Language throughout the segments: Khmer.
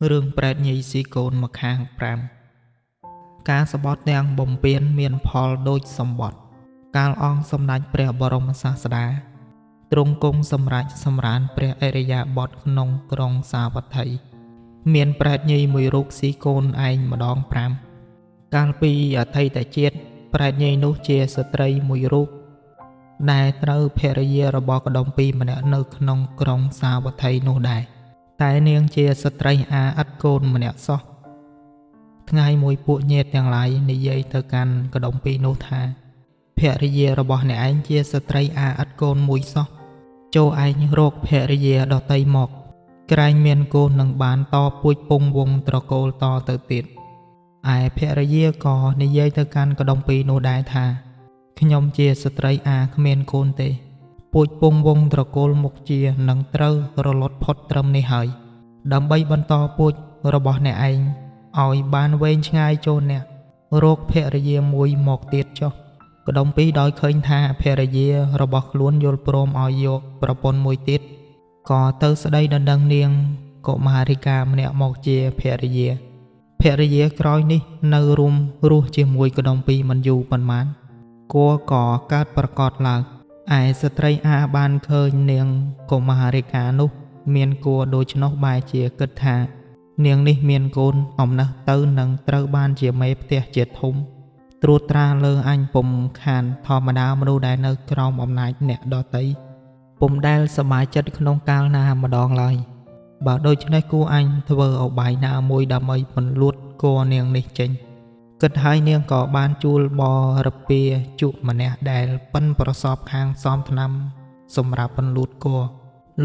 រឿងប្រែតញីស៊ីកូនមកខាង5ការសបត់ទាំងបំពេញមានផលដូចសម្បត្តិកាលអង្គសម្ដេចព្រះបរមសាស្តាទ្រង់គង់សម្រេចសម្រានព្រះអរិយាបថក្នុងក្រុងសាវត្ថីមានប្រែតញីមួយរូបស៊ីកូនឯងម្ដង5កាលពីអតីតជាតិប្រែតញីនោះជាស្ត្រីមួយរូបដែលត្រូវភរិយារបស់កុដុម្ពីម្នាក់នៅក្នុងក្រុងសាវត្ថីនោះដែរតែនាងជាស្ត្រីឥតកូនម្នាក់សោះថ្ងៃមួយពួកញាតិទាំងឡាយនិយាយទៅកាន់កុដុម្ពីនោះថាភរិយារបស់អ្នកឯងជាស្ត្រីឥតកូនមួយសោះចូលឯងរកភរិយាដតីមកក្រែងមានកូននឹងបានតពូជពងវងត្រកូលតទៅទៀតឯភរិយាក៏និយាយទៅកាន់កុដុម្ពីនោះដែរថាខ្ញុំជាស្ត្រីគ្មានកូនទេពូជពងវងត្រកូលមុខជានឹងត្រូវរលត់ផុតត្រឹមនេះហើយដើម្បីបន្តពូជរបស់អ្នកឯងឲ្យបានវែងឆ្ងាយចូលអ្នករោគភរិយាមួយមកទៀតចុះកុដុម្ពីដោយឃើញថាភរិយារបស់ខ្លួនយល់ព្រមឲ្យយកប្រពន្ធមួយទៀតក៏ទៅស្ដីដណ្ដឹងនាងកុមារិកាម្នាក់មកជាភរិយាក្រោយនេះនៅរួមរស់ជាមួយកុដុម្ពីមិនយូរប៉ុន្មានគួរក៏កើតប្រកបឡើងឯស្ត្រីបានឃើញនាងកុមារិកានោះមានគួរដូច្នោះបែរជាគិតថានាងនេះមានកូនអំណះទៅនឹងត្រូវបានជាមេផ្ទះជាធំត្រួតត្រាលើអញពុំខានធម្មតាមនុស្សដែលនៅក្រោមអំណាចអ្នកដតីពុំដែលសប្បាយចិត្តក្នុងកាលណាម្ដងឡើយបើដូច្នេះគួរអញធ្វើឧបាយណាមួយដើម្បីពន្លួតគួរនាងនេះចេញគិតហើយនាងក៏បានជួលបរពាជុម្នាក់ដែលប៉ិនប្រសពខាងសំថ្នាំសម្រាប់ពន្លួតគួរ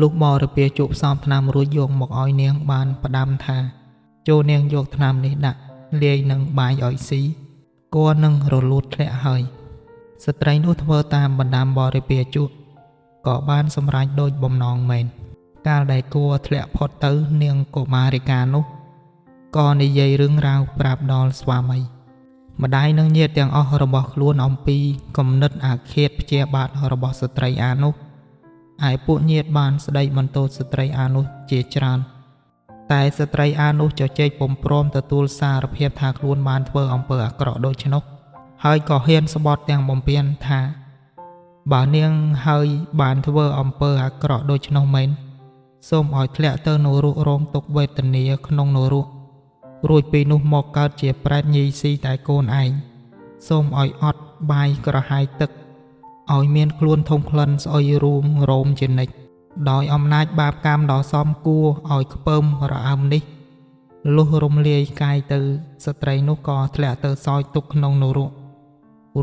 លុះបរពាជុផ្សំថ្នាំរួចយកមកឲ្យនាងបានផ្ដាំថាចូលនាងយកថ្នាំនេះដាក់លាយនឹងបាយឲ្យស៊ីគួរនឹងរលួតធ្លាក់ហើយស្ត្រីនោះធ្វើតាមបណ្ដាំបរពាជុក៏បានសម្រេចដូចបំណងមែនកាលដែលគួរធ្លាក់ផុតទៅនាងកុមារិកានោះក៏និយាយរឿងរ៉ាវប្រាប់ដល់ស្វាមីម្ដាយនឹងញាតិទាំងអស់របស់ខ្លួនអំពីគំនិតអាឃាតព្យាបាទរបស់ស្ត្រីនោះឯពួកញាតិបានស្ដីបន្ទោសស្ត្រីនោះជាច្រើនតែស្ត្រីនោះជជែកពុំព្រមទទួលសារភាពថាខ្លួនបានធ្វើអំពើអាក្រក់ដូច្នោះហើយក៏ហ៊ានស្បត់ទាំងបំពេញថាបើនាងហើយបានធ្វើអំពើអាក្រក់ដូច្នោះមែនសូមឲ្យធ្លាក់ទៅនរករងទុក្ខវេទនាក្នុងនរករួចពីនោះមកកើតជាប្រែតញីស៊ីតែកូនឯងសូមឲ្យអត់បាយក្រហាយទឹកឲ្យមានខ្លួនធំក្លិនស្អុយរួមរោមជានិច្ចដោយអំណាចបាបកម្មដ៏សមគួរឲ្យខ្ពើមរអើមនេះលុះរំលាយកាយទៅស្ត្រីនោះក៏ធ្លាក់ទៅសោយទុក្ខក្នុងនរក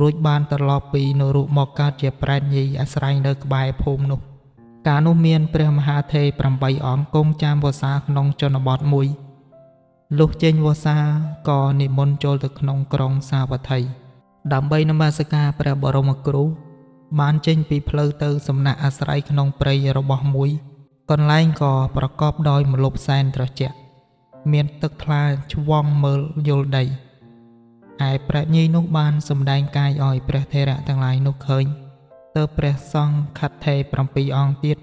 រួចបានត្រឡប់ពីនរកមកកើតជាប្រែតញីអាស្រ័យនៅក្បែរភូមិនោះកាលនោះមានព្រះមហាថេរ8អង្គគង់ចាំវស្សាក្នុងជនបទមួយលុះចេញវស្សាក៏និមន្តចូលទៅក្នុងក្រុងសាវត្ថីដើម្បីនមស្ការព្រះបរមគ្រូបានចេញពីផ្លូវទៅសំណាក់អាស្រ័យក្នុងព្រៃរបស់មួយកន្លែងក៏ប្រកបដោយម្លប់សែនត្រជាក់មានទឹកថ្លាឆ្វង់មើលយល់ដីឯប្រែតញីនោះបានសម្ដែងកាយឲ្យព្រះថេរៈទាំងឡាយនោះឃើញទៅព្រះសង្ឃថេរ7អង្គទៀត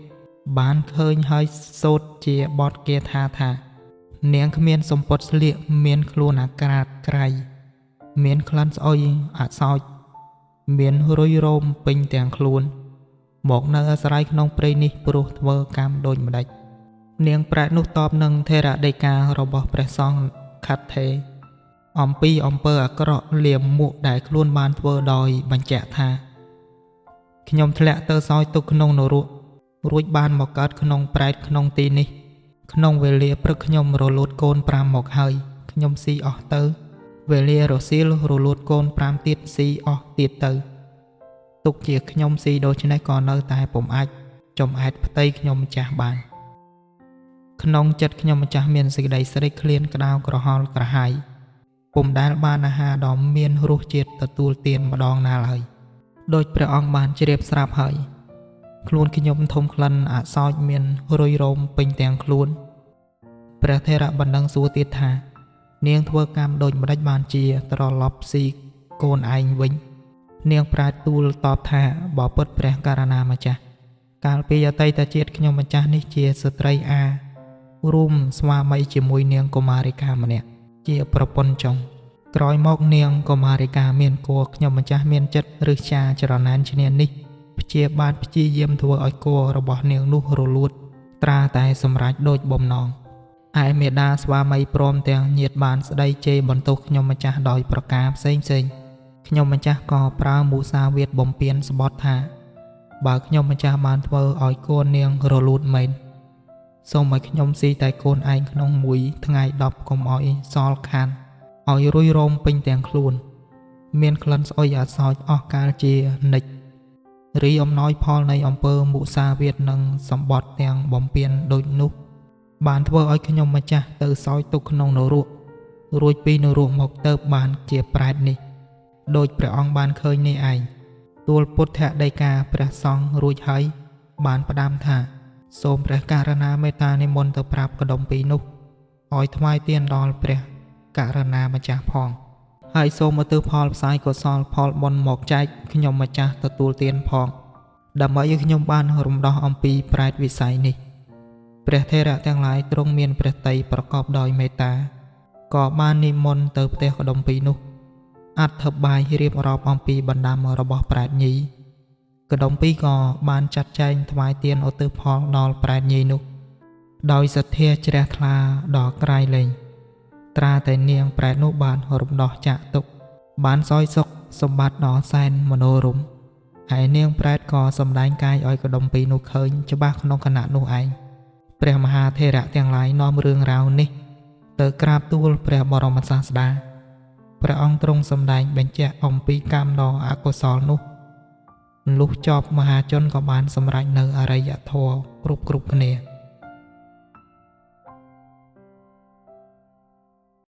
បានឃើញហើយសូត្រជាបទគាថាថានាងគ្មានសម្ពត់ស្លៀកមានខ្លួនអាក្រាតក្រៃមានក្លិនស្អុយអសោចមានរុយរោមពេញទាំងខ្លួនមកនៅអាស្រ័យក្នុងព្រៃនេះព្រោះធ្វើកម្មដូចម្ដេចនាងប្រែតនោះតបនឹងថេរដីការបស់ព្រះសង្ឃថេរអំពីអំពើអាក្រក់លាមមួកដែលខ្លួនបានធ្វើដោយបញ្ជាក់ថាខ្ញុំធ្លាក់ទៅសោយទុក្ខក្នុងនរករួចបានមកកើតក្នុងប្រែតក្នុងទីនេះក្នុងវេលាព្រឹកខ្ញុំរលូតកូន5មកហើយខ្ញុំស៊ីអស់ទៅវេលារសៀលរលូតកូន5ទៀតស៊ីអស់ទៀតទៅទុកជាខ្ញុំស៊ីដូច្នេះក៏នៅតែពុំអាចចំអែតផ្ទៃខ្ញុំម្ចាស់បានក្នុងចិត្តខ្ញុំម្ចាស់មានសេចក្តីស្រេកឃ្លានក្តៅក្រហល់ក្រហាយពុំដែលបានអាហារដ៏មានរសជាតិទទួលទានម្ដងណាឡើយដោយព្រះអង្គបានជ្រាបស្រាប់ហើយខ្លួនខ្ញុំធំក្លិនអសោចមានរុយរោមពេញទាំងខ្លួនព្រះថេរៈបណ្ដឹងសួរទៀតថានាងធ្វើកម្មដូចម្ដេចបានជាត្រឡប់ស៊ីកូនឯងវិញនាងប្រែតទូលតបថាបើពិតព្រះករណាម្ចាស់កាលពីអតីតជាតិខ្ញុំម្ចាស់នេះជាស្ត្រី រួមស្វាមីជាមួយនាងកុមារិកាម្នាក់ជាប្រពន្ធចុងក្រោយមកនាងកុមារិកាមានគួរខ្ញុំម្ចាស់មានចិត្តឬចាចរណានឈ្នានេះព្យាយាមធ្វើឲ្យគួររបស់នាងនោះរលួតត្រាតែសម្រេចដូចបំណងឯមេដាស្វាមីព្រមទាំងញាតិបានស្ដីជេរបន្ទោសខ្ញុំម្ចាស់ដោយប្រការផ្សេងខ្ញុំម្ចាស់ក៏ប្រើមុសាវាទបំពេញស្បត់ថាបើខ្ញុំម្ចាស់បានធ្វើឲ្យកូននាងរលូតមែនសូមឲ្យខ្ញុំស៊ីតែកូនឯងក្នុងមួយថ្ងៃ10កុំឲ្យសល់ខានឲ្យរួយរោមពេញទាំងខ្លួនមានក្លិនស្អុយអាសោចអស់កាលជានិច្ចរីអំណោយផលនៃអំពើមុសាវាទនិងសម្បត្តិទាំងបំពេញដូចនោះបានធ្វើឲ្យខ្ញុំម្ចាស់ទៅសោយទុកក្នុងនរករួចពីនរកមកទៅបានជាប្រែតនេះដោយព្រះអង្គបានឃើញនេះឯងទួលពុទ្ធដីកាព្រះសង្ឃរួចហើយបានផ្ដាំថាសូមព្រះករណាមេត្តានិមន្តទៅប្រាប់កដុំពីរនោះឲ្យថ្វាយទានដល់ព្រះករណាម្ចាស់ផងហើយសូមឧទ្ទិសផលផ្សាយកុសលផលបុណ្យមកចែកខ្ញុំម្ចាស់ទទួលទានផងដើម្បីឲ្យខ្ញុំបានរំដោះអំពីប្រែតវិស័យនេះព្រះថេរៈទាំងឡាយទ្រង់មានព្រះទ័យប្រកបដោយមេត្តាក៏បាននិមន្តទៅផ្ទះកដុំពីរនោះអត្ថបាយរៀបរាប់អំពីបណ្ដាំរបស់ប្រែតញីកដុំពីរក៏បានចាត់ចែងថ្វាយទានឧទ្ទិសផលដល់ប្រែតញីនោះដោយសទ្ធាជ្រះថ្លាដល់ក្រៃលែងត្រាតែនាងប្រែតនោះបានរំដោះចាក់ទុកបានសោយសុខសម្បត្តិដ៏សែនមនោរម្យហើយនាងប្រែតក៏សម្ដែងកាយឲ្យកដុំពីរនោះឃើញច្បាស់ក្នុងគណៈនោះឯងព្រះមហាថេរៈទាំងឡាយនាំរឿងរ៉ាវនេះទៅក្រាបទូលព្រះបរមសាស្តាព្រះអង្គទ្រង់សម្ដែងបញ្ជាក់អំពីកម្មដ៏អកុសលនោះលុះចប់មហាជនក៏បានសម្រេចនៅអរិយធម៌គ្រប់គ្នា